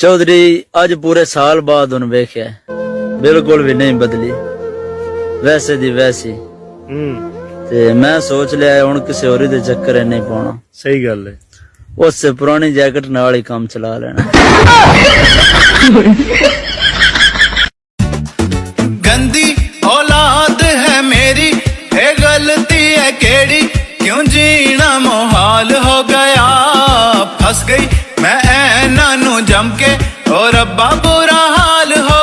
चौधरी अज पूरे साल बाद उन वेख्या बिल्कुल भी नहीं बदली, वैसे दी वैसी। ते मैं सोच लिया हुण किसी होरी दे चक्कर नहीं पाना। सही गल है। उससे पुरानी जैकेट नाल ही काम चला लेना। गंदी औलाद है मेरी, ये गलती है केड़ी, क्यों जीना मुहाल हो गया। फंस गई मैं ऐना नू जम के, और रब्बा बुरा हाल हो